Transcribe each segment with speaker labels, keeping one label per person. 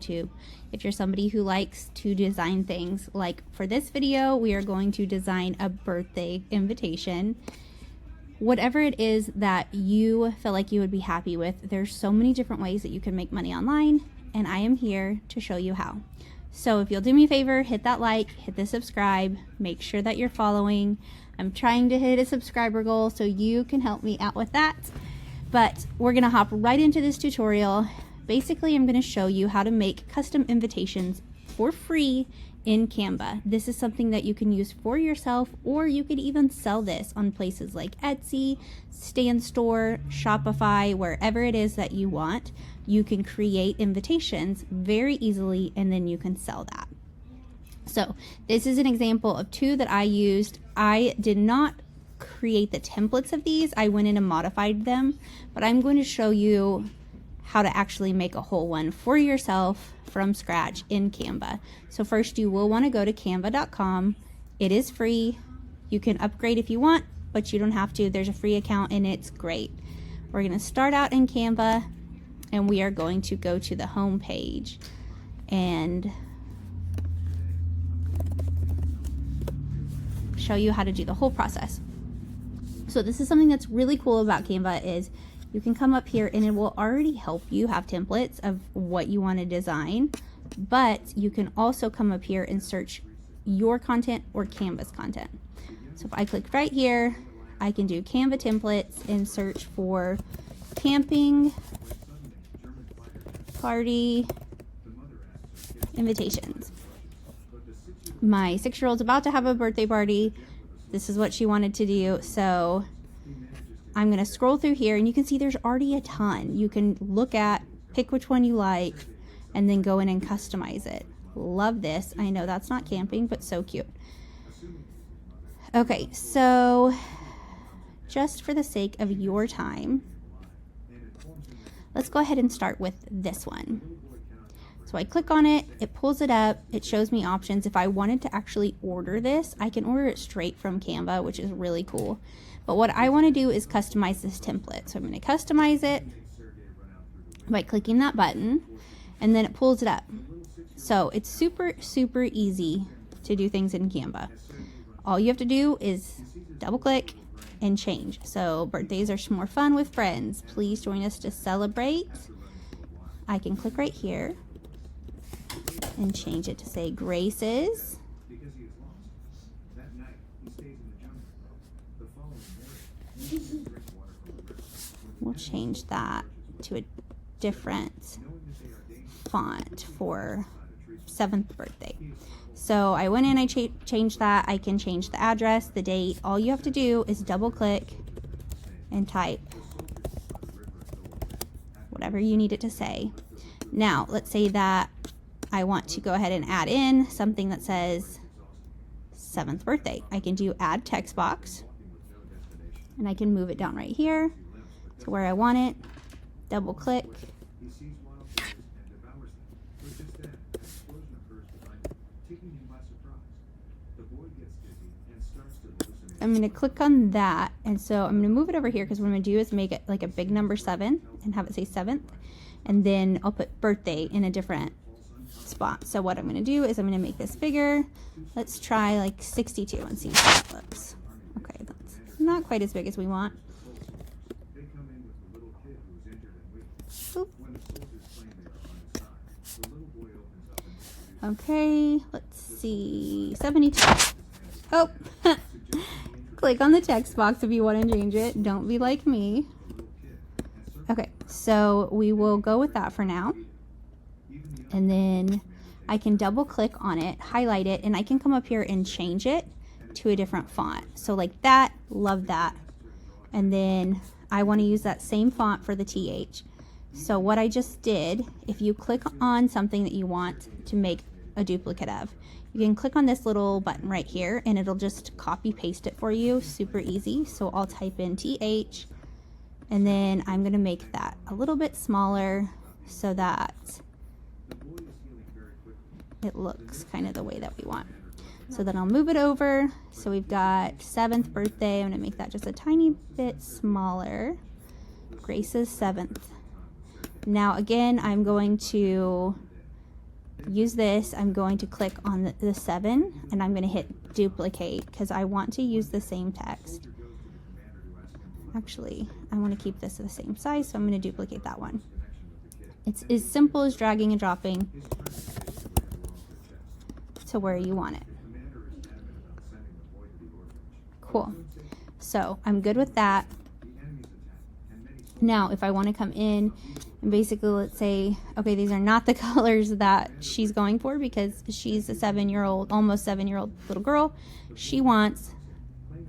Speaker 1: YouTube. If you're somebody who likes to design things, like for this video, we are going to design a birthday invitation. Whatever it is that you feel like you would be happy with, there's so many different ways that you can make money online, and I am here to show you how. So if you'll do me a favor, hit that like, hit the subscribe, make sure that you're following. I'm trying to hit a subscriber goal, so you can help me out with that. But we're gonna hop right into this tutorial. Basically, I'm gonna show you how to make custom invitations for free in Canva. This is something that you can use for yourself, or you could even sell this on places like Etsy, Stand Store, Shopify, wherever it is that you want. You can create invitations very easily, and then you can sell that. So this is an example of two that I used. I did not create the templates of these. I went in and modified them, but I'm going to show you how to actually make a whole one for yourself from scratch in Canva. So first, you will want to go to canva.com. It is free. You can upgrade if you want, but you don't have to. There's a free account and it's great. We're going to start out in Canva, and we are going to go to the home page and show you how to do the whole process. So this is something that's really cool about Canva, is you can come up here and it will already help you have templates of what you want to design, but you can also come up here and search your content or Canva's content. So if I click right here, I can do Canva templates and search for camping party invitations. My 6-year-old's about to have a birthday party. This is what she wanted to do. So I'm going to scroll through here, and you can see there's already a ton. You can look at, pick which one you like, and then go in and customize it. Love this. I know that's not camping, but so cute. Okay, so just for the sake of your time, let's go ahead and start with this one. So I click on it, it pulls it up, it shows me options. If I wanted to actually order this, I can order it straight from Canva, which is really cool. But what I want to do is customize this template. So I'm going to customize it by clicking that button, and then it pulls it up. So it's super, super easy to do things in Canva. All you have to do is double click and change. So birthdays are more fun with friends. Please join us to celebrate. I can click right here and change it to say Grace's. We'll change that to a different font for 7th birthday. So I went in, I changed that. I can change the address, the date. All you have to do is double click and type whatever you need it to say. Now, let's say that I want to go ahead and add in something that says 7th birthday. I can do add text box, and I can move it down right here to where I want it. Double click. I'm going to click on that, and so I'm going to move it over here, because what I'm going to do is make it like a big number 7 and have it say 7th, and then I'll put birthday in a different spot. So what I'm going to do is I'm going to make this bigger. Let's try like 62 and see how that looks. Okay, that's not quite as big as we want. Oop. Okay, let's see, 72. Oh, click on the text box if you want to change it. Don't be like me. Okay, so we will go with that for now. And then I can double click on it, highlight it, and I can come up here and change it to a different font. So like that, love that. And then I want to use that same font for the TH. So what I just did, if you click on something that you want to make a duplicate of, you can click on this little button right here, and it'll just copy paste it for you. Super easy. So I'll type in TH, and then I'm going to make that a little bit smaller so that it looks kind of the way that we want. So then I'll move it over. So we've got 7th birthday. I'm going to make that just a tiny bit smaller. Grace's 7th. Now again, I'm going to use this. I'm going to click on the 7 and I'm going to hit duplicate because I want to use the same text. Actually, I want to keep this the same size, so I'm going to duplicate that one. It's as simple as dragging and dropping to where you want it. Cool. So I'm good with that. Now, if I want to come in and basically, let's say, okay, these are not the colors that she's going for because she's a 7-year-old, almost 7-year-old little girl. She wants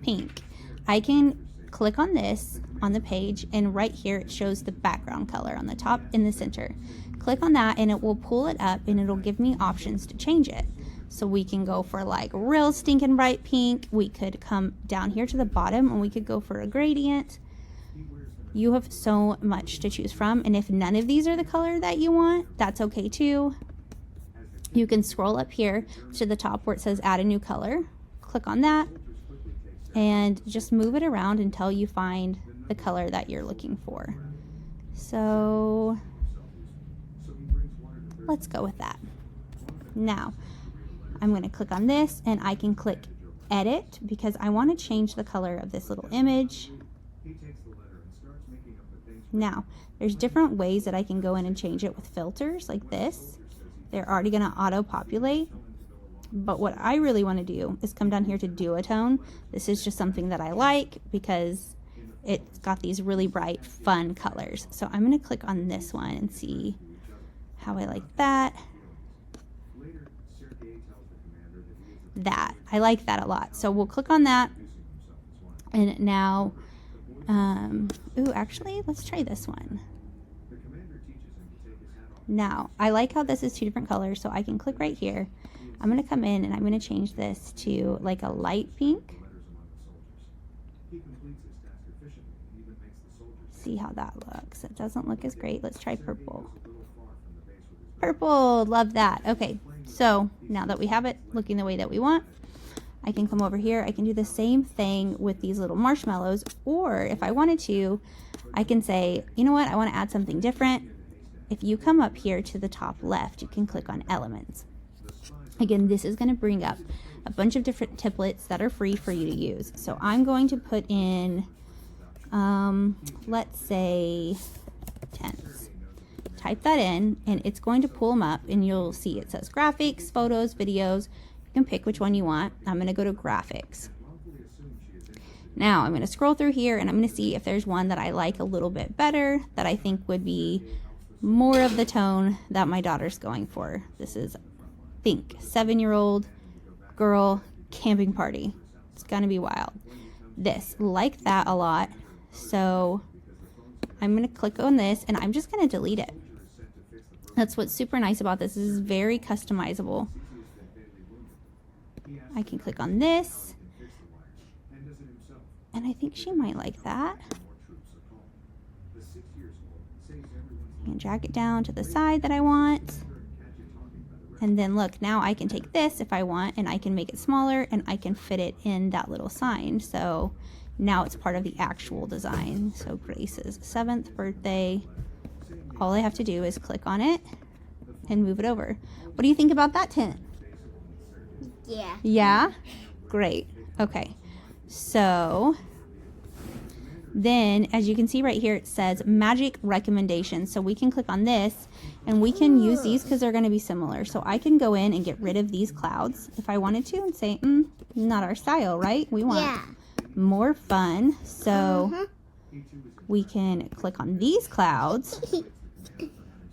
Speaker 1: pink. I can click on this on the page, and right here it shows the background color on the top in the center. Click on that and it will pull it up and it'll give me options to change it. So we can go for like real stinking bright pink. We could come down here to the bottom and we could go for a gradient. You have so much to choose from, and if none of these are the color that you want, that's okay too. You can scroll up here to the top where it says add a new color. Click on that and just move it around until you find the color that you're looking for. So let's go with that. Now I'm going to click on this and I can click edit because I want to change the color of this little image. Now, there's different ways that I can go in and change it with filters like this. They're already going to auto-populate. But what I really want to do is come down here to duotone. This is just something that I like because it's got these really bright, fun colors. So I'm going to click on this one and see how I like that. I like that a lot. So we'll click on that. And now... ooh, actually, let's try this one. Now, I like how this is 2 different colors, so I can click right here. I'm going to come in and I'm going to change this to like a light pink. See how that looks. It doesn't look as great. Let's try purple. Purple, love that. Okay, so now that we have it looking the way that we want, I can come over here. I can do the same thing with these little marshmallows, or if I wanted to, I can say, you know what, I want to add something different. If you come up here to the top left, you can click on elements. Again, this is going to bring up a bunch of different templates that are free for you to use. So I'm going to put in, let's say, tents. Type that in, and it's going to pull them up, and you'll see it says graphics, photos, videos. You can pick which one you want. I'm going to go to graphics. Now I'm going to scroll through here and I'm going to see if there's one that I like a little bit better that I think would be more of the tone that my daughter's going for. This is Think 7-year-old girl camping party. It's going to be wild. This, like that a lot. So I'm going to click on this and I'm just going to delete it. That's what's super nice about this. This is very customizable. I can click on this, and I think she might like that. And drag it down to the side that I want. And then look, now I can take this if I want, and I can make it smaller, and I can fit it in that little sign. So now it's part of the actual design. So Grace's 7th birthday. All I have to do is click on it and move it over. What do you think about that tent?
Speaker 2: Yeah.
Speaker 1: Yeah? Great. Okay. So then, as you can see right here, it says magic recommendations. So we can click on this and we can use these because they're going to be similar. So I can go in and get rid of these clouds if I wanted to and say, not our style, right? We want more fun. So we can click on these clouds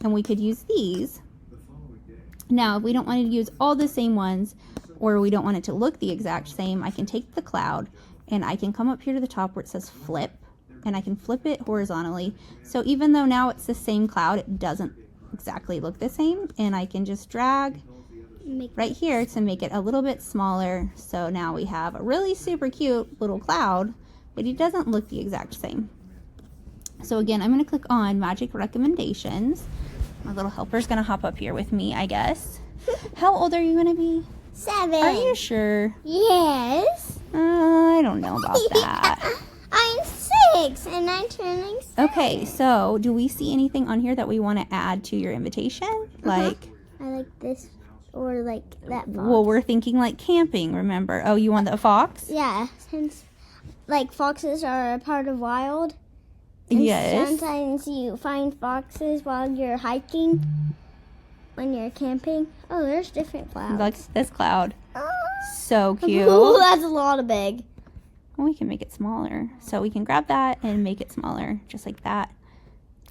Speaker 1: and we could use these. Now, if we don't want to use all the same ones, or we don't want it to look the exact same, I can take the cloud and I can come up here to the top where it says flip, and I can flip it horizontally. So even though now it's the same cloud, it doesn't exactly look the same, and I can just drag right here to make it a little bit smaller. So now we have a really super cute little cloud, but it doesn't look the exact same. So again, I'm going to click on magic recommendations. My little helper's going to hop up here with me, I guess. How old are you going to be?
Speaker 2: 7.
Speaker 1: Are you sure?
Speaker 2: Yes.
Speaker 1: I don't know about that.
Speaker 2: I'm 6 and I'm turning 7.
Speaker 1: Okay, so do we see anything on here that we want to add to your invitation? Like
Speaker 2: I like this or like that fox.
Speaker 1: Well, we're thinking like camping, remember? Oh, you want the fox?
Speaker 2: Yeah, since like foxes are a part of wild. And
Speaker 1: Yes.
Speaker 2: sometimes you find foxes while you're hiking, when you're camping. Oh, there's different clouds.
Speaker 1: Like this cloud.
Speaker 2: Ah.
Speaker 1: So cute.
Speaker 2: Ooh, that's a lot of big.
Speaker 1: Well, we can make it smaller. So we can grab that and make it smaller, just like that.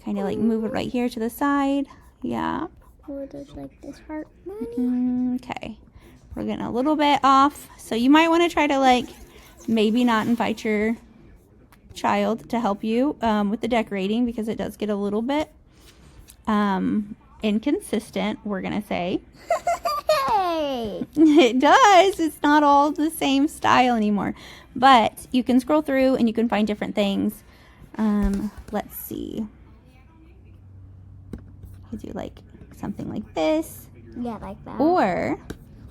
Speaker 1: Kind of like move it right here to the side. Yeah.
Speaker 2: Or there's like this heart.
Speaker 1: Okay. We're getting a little bit off. So you might want to try to like maybe not invite your child to help you with the decorating, because it does get a little bit inconsistent, we're going to say.
Speaker 2: Hey!
Speaker 1: It does. It's not all the same style anymore. But you can scroll through and you can find different things. Let's see. You do like something like this.
Speaker 2: Yeah, like that.
Speaker 1: Or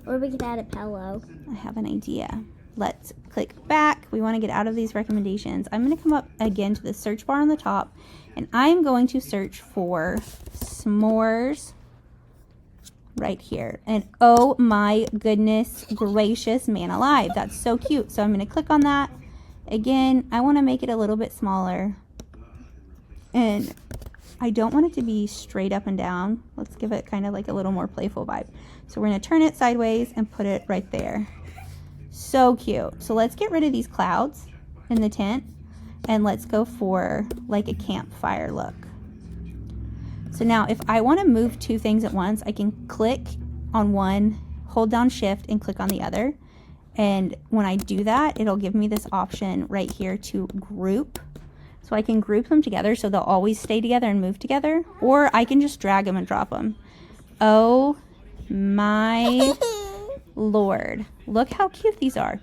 Speaker 2: we could add a pillow.
Speaker 1: I have an idea. Let's click back. We want to get out of these recommendations. I'm going to come up again to the search bar on the top, and I'm going to search for s'mores right here. And oh my goodness gracious, man alive, that's so cute. So I'm going to click on that. Again, I want to make it a little bit smaller, and I don't want it to be straight up and down. Let's give it kind of like a little more playful vibe. So we're going to turn it sideways and put it right there. So cute. So let's get rid of these clouds in the tent, and let's go for like a campfire look. So now if I want to move two things at once, I can click on one, hold down shift and click on the other. And when I do that, it'll give me this option right here to group. So I can group them together so they'll always stay together and move together, or I can just drag them and drop them. Oh my Lord, look how cute these are.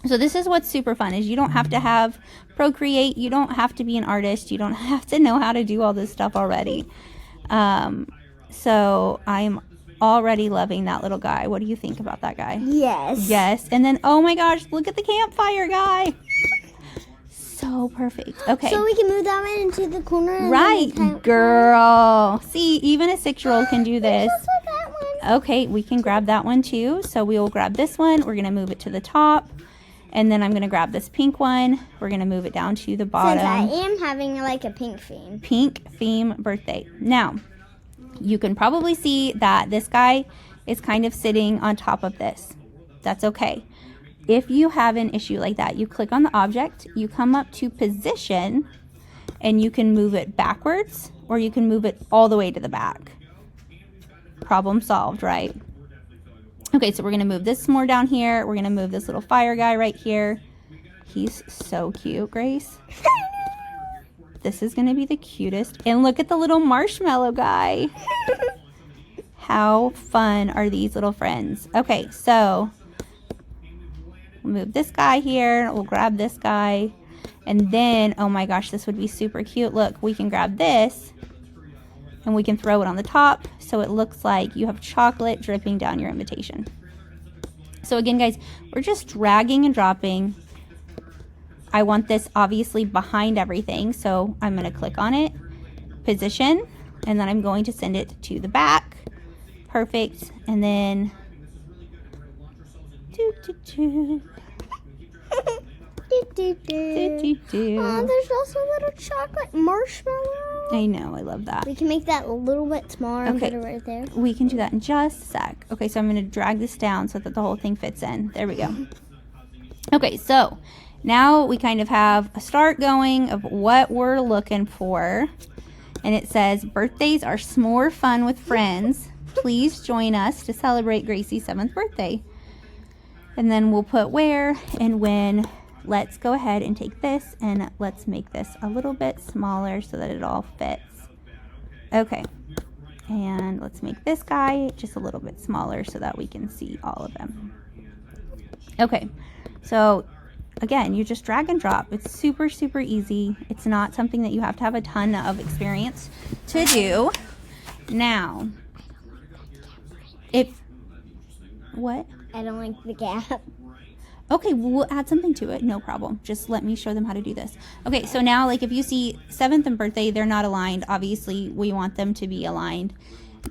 Speaker 1: So this is what's super fun, is you don't have to have Procreate, you don't have to be an artist, you don't have to know how to do all this stuff already. So I'm already loving that little guy. What do you think about that guy?
Speaker 2: Yes.
Speaker 1: Yes. And then, oh my gosh, look at the campfire guy. So perfect. Okay.
Speaker 2: So we can move that one into the corner. And
Speaker 1: Right, girl. See, even a 6-year-old can do this.
Speaker 2: Just like that one.
Speaker 1: Okay, we can grab that one too. So we will grab this one. We're going to move it to the top. And then I'm going to grab this pink one. We're going to move it down to the bottom.
Speaker 2: Since I am having like a pink theme.
Speaker 1: Pink theme birthday. Now, you can probably see that this guy is kind of sitting on top of this. That's okay. If you have an issue like that, you click on the object, you come up to position, and you can move it backwards, or you can move it all the way to the back. Problem solved, right? Okay, so we're going to move this more down here. We're going to move this little fire guy right here. He's so cute, Grace. This is going to be the cutest. And look at the little marshmallow guy. How fun are these little friends? Okay, so we'll move this guy here. We'll grab this guy. And then, oh my gosh, this would be super cute. Look, we can grab this and we can throw it on the top so it looks like you have chocolate dripping down your invitation. So again, guys, we're just dragging and dropping. I want this obviously behind everything, so I'm going to click on it, position, and then I'm going to send it to the back. Perfect. And then
Speaker 2: Oh, there's also a little chocolate marshmallow.
Speaker 1: I know, I love that.
Speaker 2: We can make that a little bit smaller and
Speaker 1: Okay.
Speaker 2: put it right there.
Speaker 1: We can do that in just a sec. Okay, so I'm going to drag this down so that the whole thing fits in. There we go. Okay, so now we kind of have a start going of what we're looking for. And it says, birthdays are s'more fun with friends. Please join us to celebrate Gracie's 7th birthday. And then we'll put where and when. Let's go ahead and take this and let's make this a little bit smaller so that it all fits. Okay, and let's make this guy just a little bit smaller so that we can see all of them. Okay, so again, you just drag and drop. It's super, super easy. It's not something that you have to have a ton of experience to do. Now, what?
Speaker 2: I don't like the gap.
Speaker 1: Okay, we'll add something to it. No problem. Just let me show them how to do this. Okay, so now, like, if you see 7th and birthday, they're not aligned. Obviously, we want them to be aligned.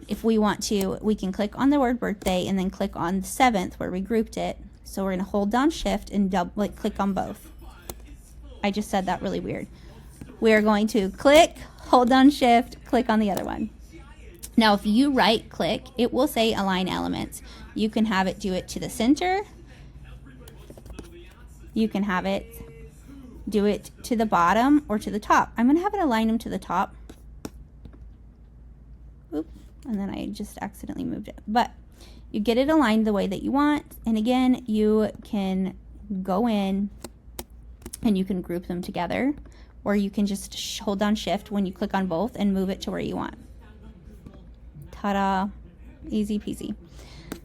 Speaker 1: if we want to, we can click on the word birthday and then click on the 7th where we grouped it. So we're going to hold down shift and click on both. I just said that really weird. We are going to click, hold down shift, click on the other one. Now, if you right click, it will say align elements. You can have it do it to the center. You can have it do it to the bottom or to the top. I'm going to have it align them to the top. Oop, and then I just accidentally moved it. But you get it aligned the way that you want. And again, you can go in and you can group them together, or you can just hold down shift when you click on both and move it to where you want. Ta-da, easy peasy.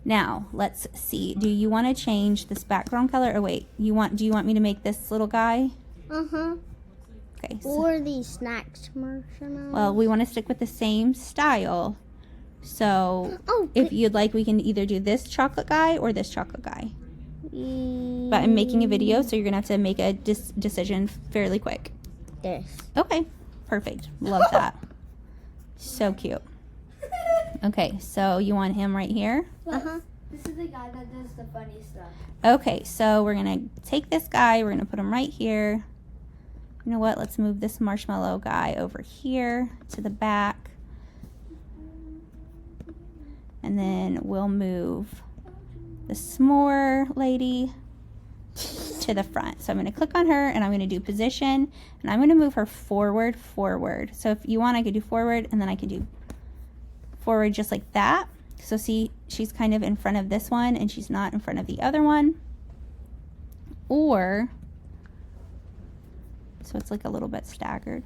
Speaker 1: Now, let's see. Do you want to change this background color? Or wait, do you want me to make this little guy?
Speaker 2: Uh-huh.
Speaker 1: Okay.
Speaker 2: Or these snacks marshmallows.
Speaker 1: Well, we want to stick with the same style. So, if you'd like, we can either do this chocolate guy or this chocolate guy. But I'm making a video, so you're going to have to make a decision fairly quick.
Speaker 2: This.
Speaker 1: Okay, perfect. Love that. So cute. Okay, so you want him right here?
Speaker 2: Uh-huh.
Speaker 3: This is the guy that does the funny stuff.
Speaker 1: Okay, so we're going to take this guy. We're going to put him right here. You know what? Let's move this marshmallow guy over here to the back. And then we'll move the s'more lady to the front. So I'm going to click on her and I'm going to do position. And I'm going to move her forward. So if you want, I could do forward and then I can do forward just like that. So see, she's kind of in front of this one and she's not in front of the other one. Or, so it's like a little bit staggered.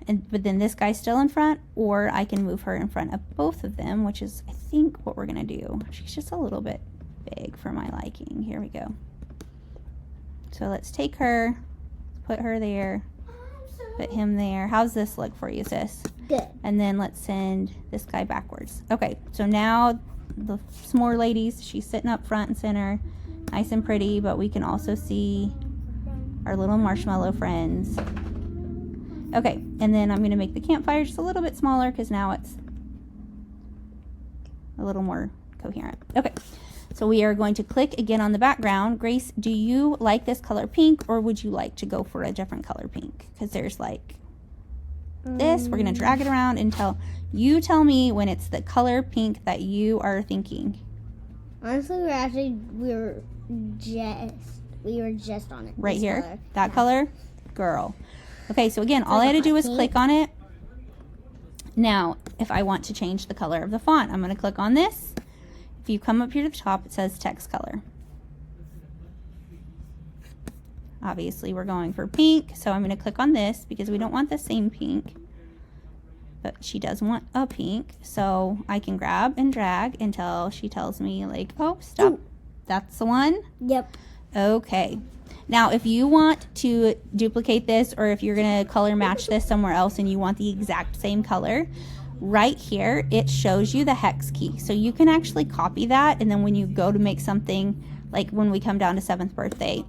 Speaker 1: But then this guy's still in front, or I can move her in front of both of them, which is, I think, what we're going to do. She's just a little bit big for my liking. Here we go. So let's take her, put her there, put him there. How's this look for you, sis?
Speaker 2: Good.
Speaker 1: And then let's send this guy backwards. Okay, so now the s'more ladies, she's sitting up front and center, nice and pretty, but we can also see our little marshmallow friends. Okay, and then I'm going to make the campfire just a little bit smaller because now it's a little more coherent. Okay, so we are going to click again on the background. Grace, do you like this color pink, or would you like to go for a different color pink? Because there's like this. We're going to drag it around until you tell me when it's the color pink that you are thinking.
Speaker 2: Honestly, we were just on it.
Speaker 1: Right here?
Speaker 2: Color.
Speaker 1: That color? Girl. Okay, so again, all I had to do was click on it. Now, if I want to change the color of the font, I'm going to click on this. If you come up here to the top, it says text color. Obviously, we're going for pink, so I'm going to click on this because we don't want the same pink. But she does want a pink, so I can grab and drag until she tells me, like, oh, stop. Ooh. That's the one?
Speaker 2: Yep.
Speaker 1: Okay. Now, if you want to duplicate this, or if you're going to color match this somewhere else and you want the exact same color, right here, it shows you the hex key. So you can actually copy that, and then when you go to make something, like when we come down to 7th birthday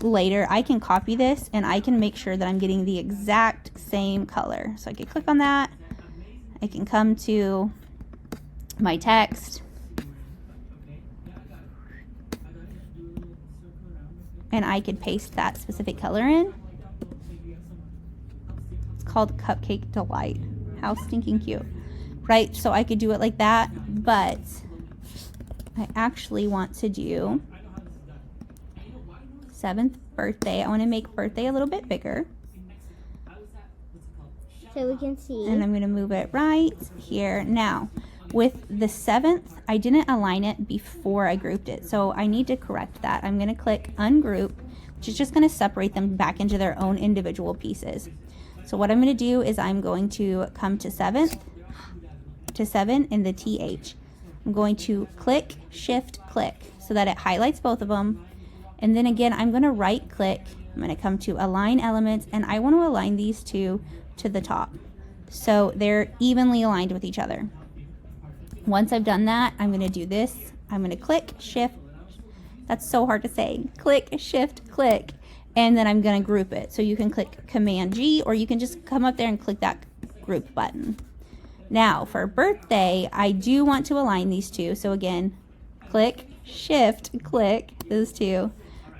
Speaker 1: later, I can copy this and I can make sure that I'm getting the exact same color. So I can click on that. I can come to my text. And I could paste that specific color in. It's called Cupcake Delight. How stinking cute. Right, so I could do it like that, but I actually want to do 7th birthday. I want to make birthday a little bit bigger.
Speaker 2: So we can see.
Speaker 1: And I'm going to move it right here. Now, with the 7th, I didn't align it before I grouped it, so I need to correct that. I'm going to click ungroup, which is just going to separate them back into their own individual pieces. So what I'm going to do is I'm going to come to 7th, to 7 in the TH. I'm going to click, shift, click, so that it highlights both of them. And then again, I'm going to right click. I'm going to come to align elements, and I want to align these two to the top, so they're evenly aligned with each other. Once I've done that, I'm going to do this. I'm going to click, shift. That's so hard to say. Click, shift, click. And then I'm going to group it. So you can click Command G, or you can just come up there and click that group button. Now for birthday, I do want to align these two. So again, click, shift, click, those two,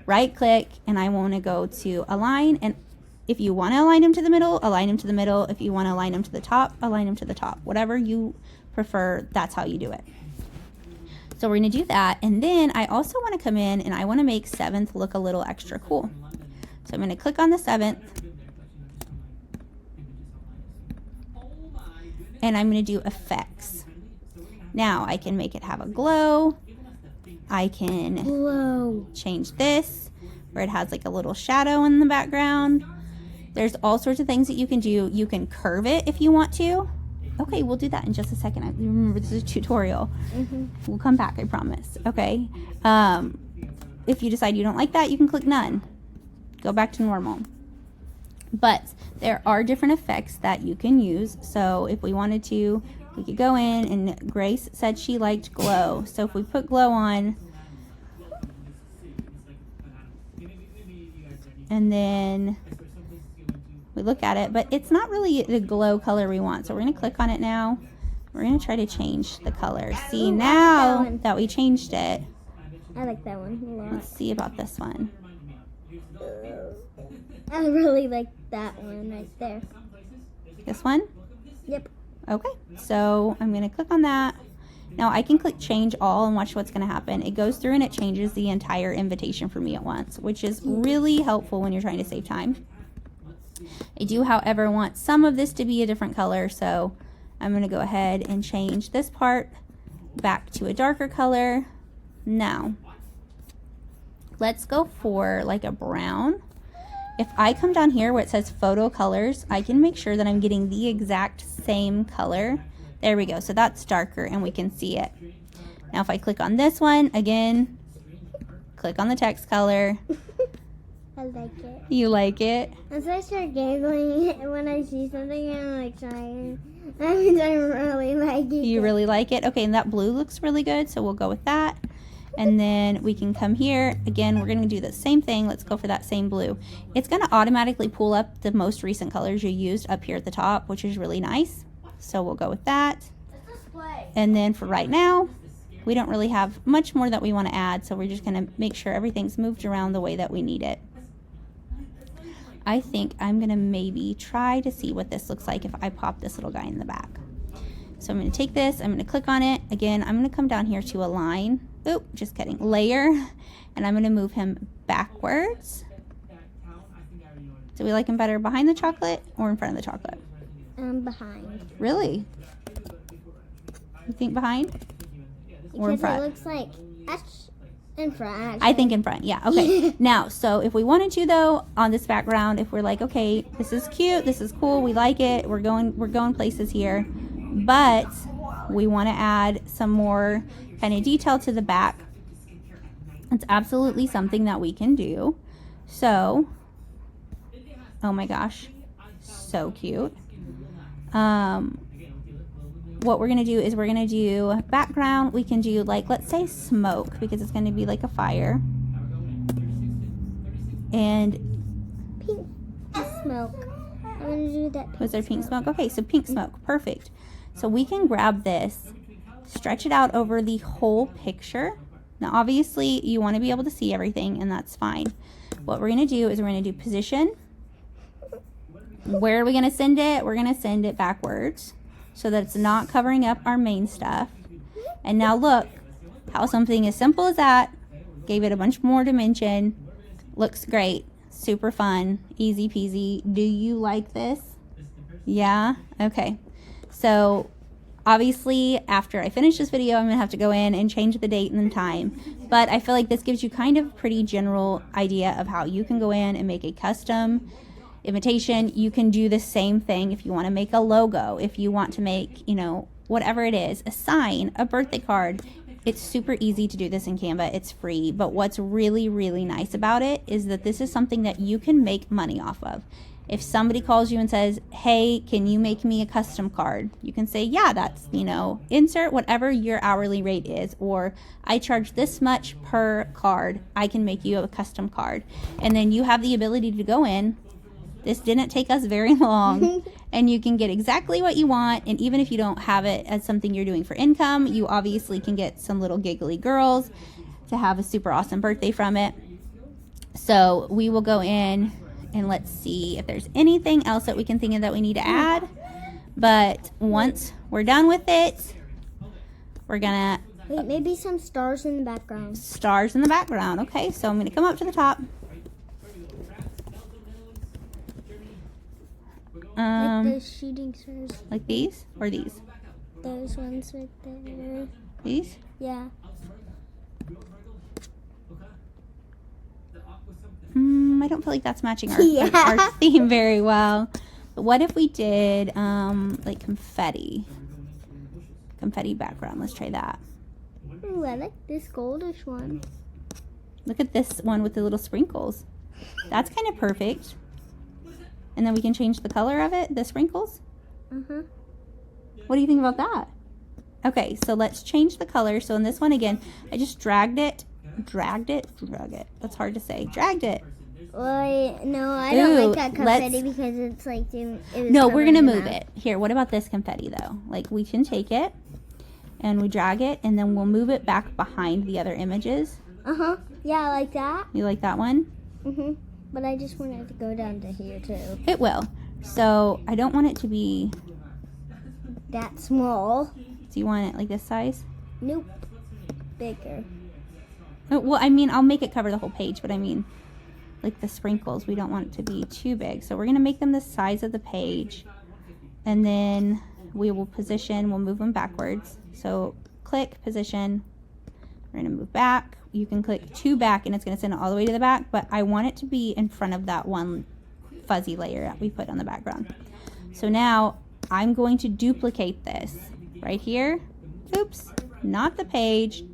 Speaker 1: right click, and I want to go to align. And if you want to align them to the middle, align them to the middle. If you want to align them to the top, align them to the top. Whatever you prefer, that's how you do it. So we're going to do that. And then I also want to come in and I want to make 7th look a little extra cool. So I'm going to click on the 7th. And I'm going to do effects. Now I can make it have a glow. I can change this where it has like a little shadow in the background. There's all sorts of things that you can do. You can curve it if you want to. Okay, we'll do that in just a second. I remember this is a tutorial. We'll come back, I promise. Okay. If you decide you don't like that, you can click none. Go back to normal. But there are different effects that you can use. So if we wanted to, we could go in, and Grace said she liked glow. So if we put glow on, and then we look at it, but it's not really the glow color we want. So we're going to click on it now. We're going to try to change the color. See, now that we changed it.
Speaker 2: I like that one a lot.
Speaker 1: Let's see about this one.
Speaker 2: I really like that one right there.
Speaker 1: This one?
Speaker 2: Yep.
Speaker 1: Okay, so I'm going to click on that. Now I can click change all and watch what's going to happen. It goes through and it changes the entire invitation for me at once, which is really helpful when you're trying to save time. I do, however, want some of this to be a different color, so I'm going to go ahead and change this part back to a darker color. Now, let's go for like a brown. If I come down here where it says photo colors, I can make sure that I'm getting the exact same color. There we go. So that's darker and we can see it. Now if I click on this one, again, click on the text color.
Speaker 2: I like it.
Speaker 1: You like it?
Speaker 2: Once I start giggling when I see something, I'm like trying. I mean, I really like it.
Speaker 1: You really like it? Okay, and that blue looks really good, so we'll go with that. And then we can come here. Again, we're going to do the same thing. Let's go for that same blue. It's going to automatically pull up the most recent colors you used up here at the top, which is really nice. So we'll go with that. And then for right now, we don't really have much more that we want to add, so we're just going to make sure everything's moved around the way that we need it. I think I'm going to maybe try to see what this looks like if I pop this little guy in the back. So I'm going to take this, I'm going to click on it. Again, I'm going to come down here to align. Oop, just kidding. Layer. And I'm going to move him backwards. Do we like him better behind the chocolate or in front of the chocolate?
Speaker 2: Behind.
Speaker 1: Really? You think behind? Or in
Speaker 2: Because
Speaker 1: front?
Speaker 2: it looks like that's in front. Actually.
Speaker 1: I think in front, yeah. Okay. Now, so if we wanted to though, on this background, if we're like, okay, this is cute, this is cool, we like it, we're going places here, but we want to add some more kind of detail to the back. It's absolutely something that we can do. So, oh my gosh, so cute. What we're going to do is we're going to do background. We can do like, let's say smoke, because it's going to be like a fire. And
Speaker 2: pink smoke. I'm going to do that.
Speaker 1: Was there pink smoke? Okay, so pink smoke. Perfect. So we can grab this, stretch it out over the whole picture. Now, obviously, you want to be able to see everything, and that's fine. What we're going to do is we're going to do position. Where are we going to send it? We're going to send it backwards so that it's not covering up our main stuff. And now look how something as simple as that gave it a bunch more dimension. Looks great. Super fun. Easy peasy. Do you like this? Yeah? Okay. So obviously, after I finish this video, I'm going to have to go in and change the date and the time. But I feel like this gives you kind of a pretty general idea of how you can go in and make a custom invitation. You can do the same thing if you want to make a logo, if you want to make, you know, whatever it is, a sign, a birthday card. It's super easy to do this in Canva. It's free. But what's really, really nice about it is that this is something that you can make money off of. If somebody calls you and says, hey, can you make me a custom card? You can say, yeah, that's, you know, insert whatever your hourly rate is, or I charge this much per card. I can make you a custom card. And then you have the ability to go in. This didn't take us very long. and you can get exactly what you want. And even if you don't have it as something you're doing for income, you obviously can get some little giggly girls to have a super awesome birthday from it. So we will go in and let's see if there's anything else that we can think of that we need to add. But once we're done with it, we're gonna
Speaker 2: Wait, maybe some stars in the background.
Speaker 1: stars in the background. Okay, so I'm gonna come up to the top.
Speaker 2: Like those shooting stars.
Speaker 1: Like these or these?
Speaker 2: Those ones right there.
Speaker 1: These?
Speaker 2: Yeah.
Speaker 1: I don't feel like that's matching our,
Speaker 2: Yeah.
Speaker 1: our theme very well. But what if we did like confetti background? Let's try that.
Speaker 2: Ooh, I like this goldish one.
Speaker 1: Look at this one with the little sprinkles. That's kind of perfect. And then we can change the color of it, the sprinkles.
Speaker 2: Uh-huh.
Speaker 1: What do you think about that? Okay, so let's change the color. So in this one again, I just drag it. That's hard to say. Dragged it.
Speaker 2: Wait, no, I don't
Speaker 1: Ooh,
Speaker 2: like that confetti because it's like doing.
Speaker 1: No, we're gonna move it. Here, what about this confetti though? Like we can take it and we drag it and then we'll move it back behind the other images.
Speaker 2: Uh-huh. Yeah, I like that.
Speaker 1: You like that one?
Speaker 2: Mm-hmm. But I just want it to go down to here too.
Speaker 1: It will. So I don't want it to be,
Speaker 2: That small.
Speaker 1: do you want it like this size?
Speaker 2: Nope. Bigger.
Speaker 1: Oh, well, I mean, I'll make it cover the whole page, but I mean, like the sprinkles, we don't want it to be too big. So we're going to make them the size of the page. And then we will position, we'll move them backwards. So click, position. We're going to move back. You can click to back and it's going to send it all the way to the back, but I want it to be in front of that one fuzzy layer that we put on the background. So now I'm going to duplicate this right here. Oops, not the page.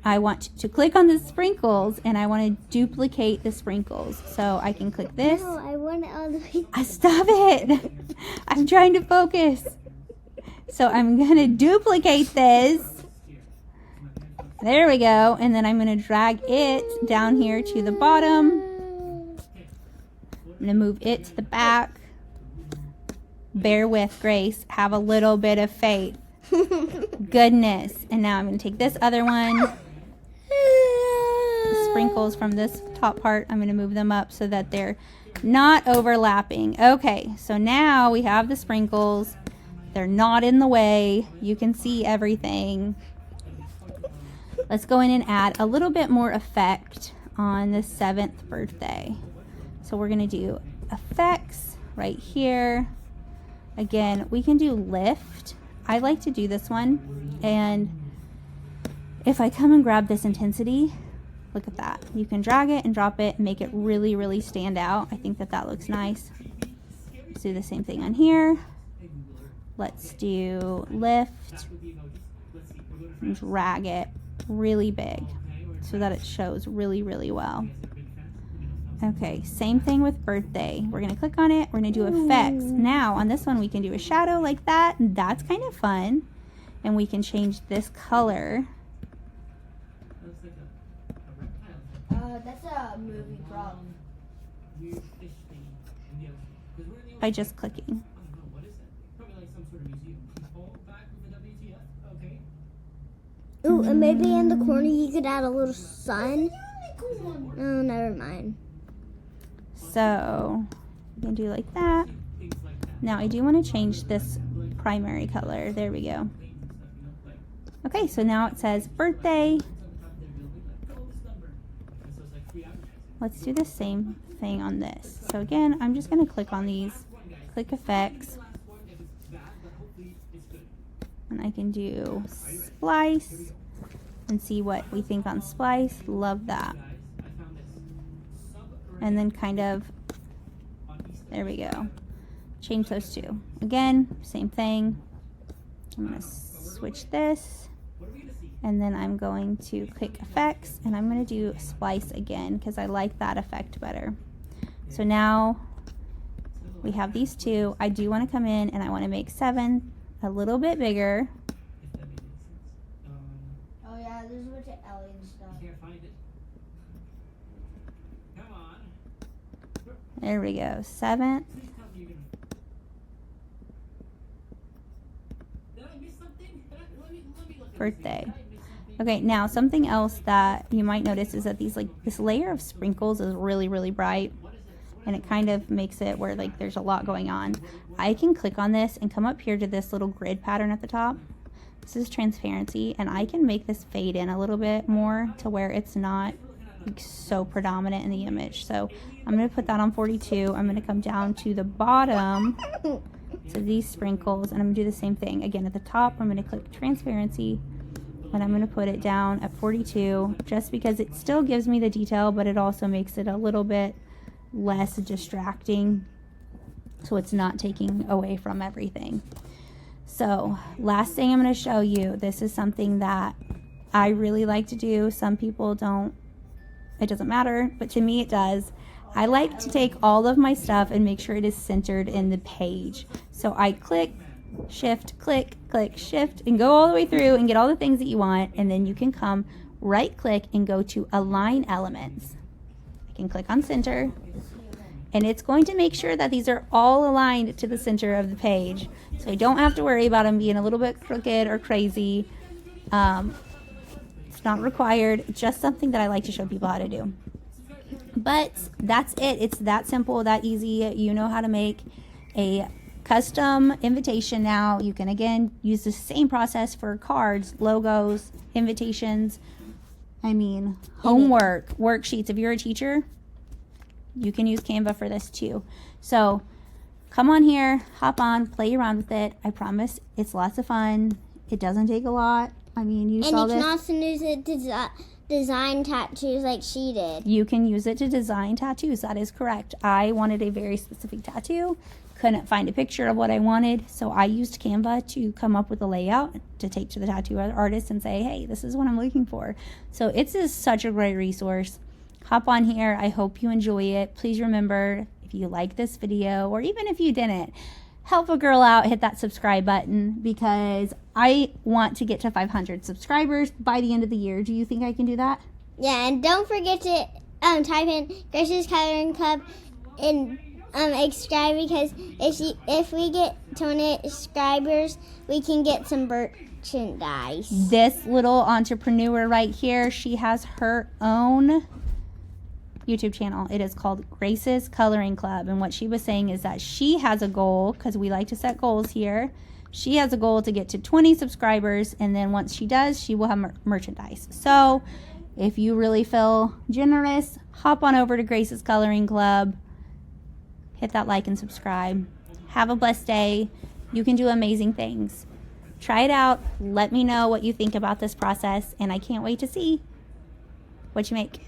Speaker 1: I want to click on the sprinkles and I want to duplicate the sprinkles. So I can click this.
Speaker 2: No, I want it all the way.
Speaker 1: Stop it. I'm trying to focus. So I'm going to duplicate this. There we go. And then I'm going to drag it down here to the bottom. I'm going to move it to the back. Bear with, Grace. Have a little bit of faith. Goodness. And now I'm going to take this other one. The sprinkles from this top part, I'm going to move them up so that they're not overlapping. Okay, so now we have the sprinkles. They're not in the way. You can see everything. Let's go in and add a little bit more effect on the 7th birthday. So we're going to do effects right here. Again, we can do lift. I like to do this one. And if I come and grab this intensity, look at that. You can drag it and drop it and make it really, really stand out. I think that that looks nice. Let's do the same thing on here. Let's do lift and drag it really big so that it shows really, really well. Okay, same thing with birthday. We're going to click on it. We're going to do effects. Now, on this one, we can do a shadow like that. That's kind of fun. And we can change this color.
Speaker 3: That's a movie prop.
Speaker 1: By just clicking.
Speaker 2: Ooh, and maybe in the corner you could add a little sun. Oh, never mind.
Speaker 1: So you can do like that. Now I do want to change this primary color. There we go. Okay, so now it says birthday. Let's do the same thing on this. So again, I'm just going to click on these, click effects, and I can do splice and see what we think on splice. Love that. And then kind of, there we go. Change those two. Again, same thing. I'm going to switch this. And then I'm going to click effects and I'm going to do splice again because I like that effect better. So now we have these two. I do want to come in and I want to make 7 a little bit bigger.
Speaker 3: Oh yeah, there's a bunch of alien stuff.
Speaker 1: There we go. 7th. birthday. Okay, now something else that you might notice is that this layer of sprinkles is really, really bright, and it kind of makes it where like there's a lot going on. I can click on this and come up here to this little grid pattern at the top. This is transparency, and I can make this fade in a little bit more to where it's not like so predominant in the image. So I'm going to put that on 42. I'm going to come down to the bottom to these sprinkles, and I'm going to do the same thing. Again, at the top, I'm going to click transparency, and I'm going to put it down at 42 just because it still gives me the detail, but it also makes it a little bit less distracting so it's not taking away from everything. So last thing I'm going to show you, this is something that I really like to do. Some people don't, it doesn't matter, but to me it does. I like to take all of my stuff and make sure it is centered in the page. So I click, shift, click, click, shift, and go all the way through and get all the things that you want, and then you can come right click and go to align elements. I can click on center, and it's going to make sure that these are all aligned to the center of the page. So I don't have to worry about them being a little bit crooked or crazy. It's not required, it's just something that I like to show people how to do. But that's it. It's that simple, that easy. You know how to make a custom invitation now. You can again use the same process for cards, logos, invitations. I mean, homework, worksheets. If you're a teacher, you can use Canva for this too. So come on here, hop on, play around with it. I promise it's lots of fun. It doesn't take a lot. I mean, you saw this.
Speaker 2: And you can also use it to design tattoos like she did.
Speaker 1: You can use it to design tattoos. That is correct. I wanted a very specific tattoo. Couldn't find a picture of what I wanted, so I used Canva to come up with a layout to take to the tattoo artist and say, hey, this is what I'm looking for. So it's such a great resource. Hop on here. I hope you enjoy it. Please remember, if you like this video, or even if you didn't, help a girl out, hit that subscribe button, because I want to get to 500 subscribers by the end of the year. Do you think I can do that?
Speaker 2: Yeah, and don't forget to type in Grace's Coloring Club and subscribe, because if we get 20 subscribers, we can get some merchandise.
Speaker 1: This little entrepreneur right here, she has her own YouTube channel. It is called Grace's Coloring Club, and what she was saying is that she has a goal, because we like to set goals here. She has a goal to get to 20 subscribers, and then once she does, she will have merchandise. So if you really feel generous, hop on over to Grace's Coloring Club, hit that like and subscribe. Have a blessed day. You can do amazing things. Try it out. Let me know what you think about this process, and I can't wait to see what you make.